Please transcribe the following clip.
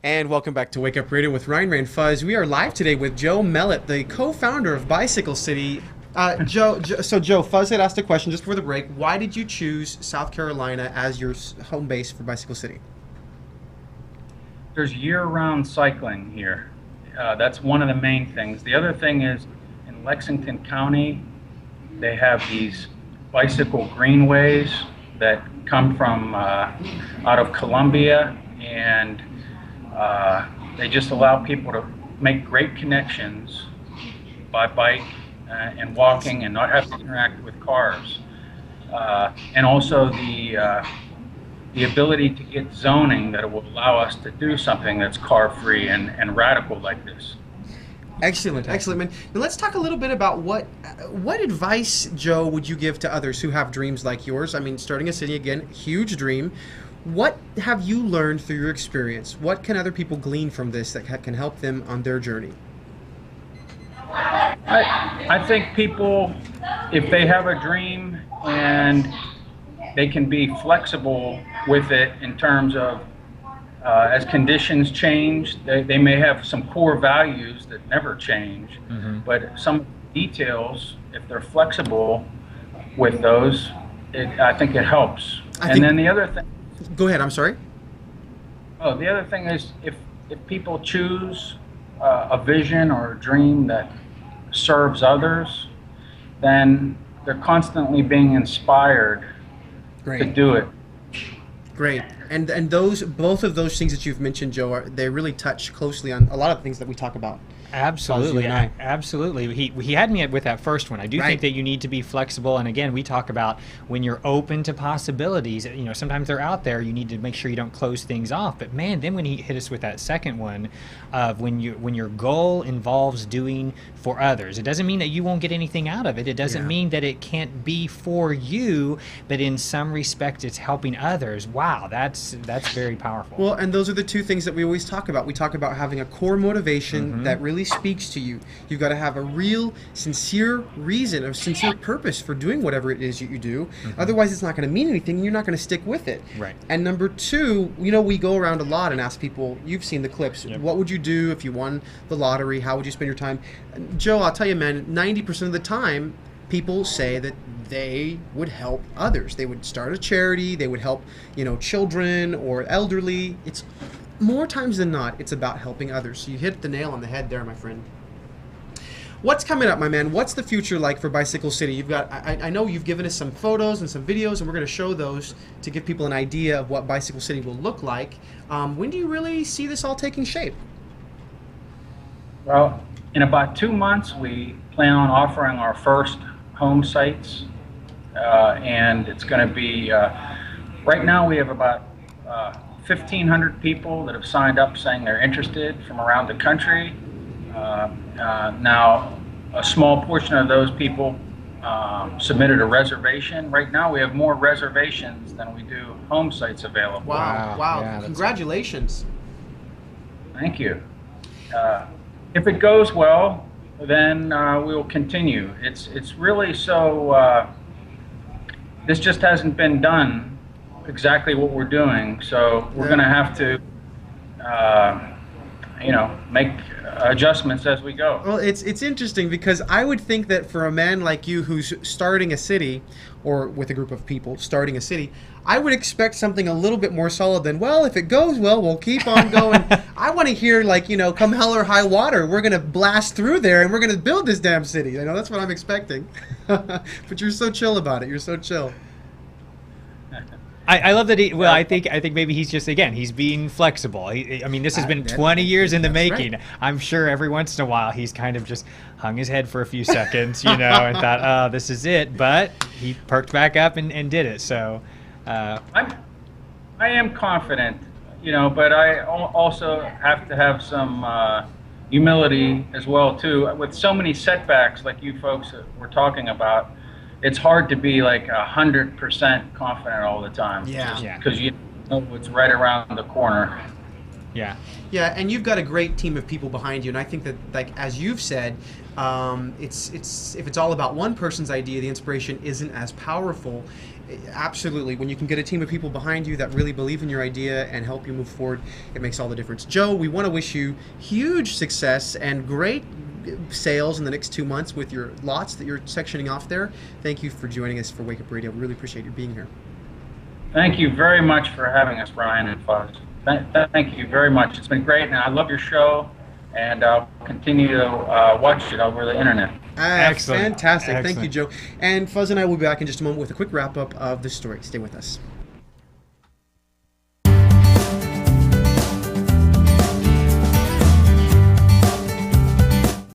And welcome back to Wake Up Radio with Ryan Ran Fuzz. We are live today with Joe Mellett, the co-founder of Bicycle City. Joe, Fuzz had asked a question just before the break. Why did you choose South Carolina as your home base for Bicycle City? There's year-round cycling here. That's one of the main things. The other thing is in Lexington County, they have these bicycle greenways that come from out of Columbia, and they just allow people to make great connections by bike and walking and not have to interact with cars. And also the ability to get zoning that will allow us to do something that's car-free and radical like this. Excellent, man. Now let's talk a little bit about what advice, Joe, would you give to others who have dreams like yours? I mean, starting a city, again, huge dream. What have you learned through your experience? What can other people glean from this that can help them on their journey? I think people, if they have a dream and they can be flexible with it in terms of as conditions change, they may have some core values that never change, but some details, if they're flexible with those, I think it helps. Then the other thing. Go ahead, I'm sorry. Oh, the other thing is if people choose a vision or a dream that serves others, then they're constantly being inspired to do it. Great. And both of those things that you've mentioned, Joe, they really touch closely on a lot of the things that we talk about. Absolutely, absolutely. He had me with that first one. I do think that you need to be flexible, and again, we talk about when you're open to possibilities. You know, sometimes they're out there. You need to make sure you don't close things off. But man, then when he hit us with that second one, of when your goal involves doing for others, it doesn't mean that you won't get anything out of it. It doesn't mean that it can't be for you, but in some respect, it's helping others. Wow, that's very powerful. Well, and those are the two things that we always talk about. We talk about having a core motivation that really speaks to you. You've got to have a real, sincere reason, a sincere purpose for doing whatever it is that you do. Otherwise, it's not going to mean anything, and you're not going to stick with it. Right. And number two, you know, we go around a lot and ask people, you've seen the clips, what would you do if you won the lottery? How would you spend your time? Joe, I'll tell you, man, 90% of the time, people say that they would help others. They would start a charity. They would help, children or elderly. It's more times than not, it's about helping others. So you hit the nail on the head there, my friend. What's coming up, my man? What's the future like for Bicycle City? You've got, I know you've given us some photos and some videos, and we're going to show those to give people an idea of what Bicycle City will look like. When do you really see this all taking shape? Well, in about 2 months, we plan on offering our first home sites, and it's going to be, right now we have about 1,500 people that have signed up saying they're interested from around the country. Now, a small portion of those people submitted a reservation. Right now, we have more reservations than we do home sites available. Wow. Yeah, Congratulations. Thank you. If it goes well, then we'll continue. It's really so, this just hasn't been done exactly what we're doing, so we're going to have to make adjustments as we go. Well, it's interesting because I would think that for a man like you who's starting a city, or with a group of people starting a city, I would expect something a little bit more solid than, well, if it goes well, we'll keep on going. I want to hear, come hell or high water, we're going to blast through there and we're going to build this damn city. I know that's what I'm expecting. But you're so chill about it. You're so chill. I love that I think maybe he's just, again, he's being flexible. I mean, this has been 20 years in the making. Right. I'm sure every once in a while he's kind of just hung his head for a few seconds, and thought, oh, this is it. But he perked back up and did it. So I am confident, but I also have to have some humility as well, too. With so many setbacks like you folks were talking about, it's hard to be like 100% confident all the time. Yeah. Because you know what's right around the corner. Yeah. Yeah, and you've got a great team of people behind you, and I think that, like as you've said, it's if it's all about one person's idea, the inspiration isn't as powerful. Absolutely, when you can get a team of people behind you that really believe in your idea and help you move forward, it makes all the difference. Joe, we want to wish you huge success and great sales in the next 2 months with your lots that you're sectioning off there. Thank you for joining us for Wake Up Radio. We really appreciate you being here. Thank you very much for having us, Brian and Fuzz. Thank you very much. It's been great, and I love your show, and I'll continue to watch it over the internet. Excellent. Fantastic. Excellent. Thank you, Joe. And Fuzz and I will be back in just a moment with a quick wrap-up of the story. Stay with us.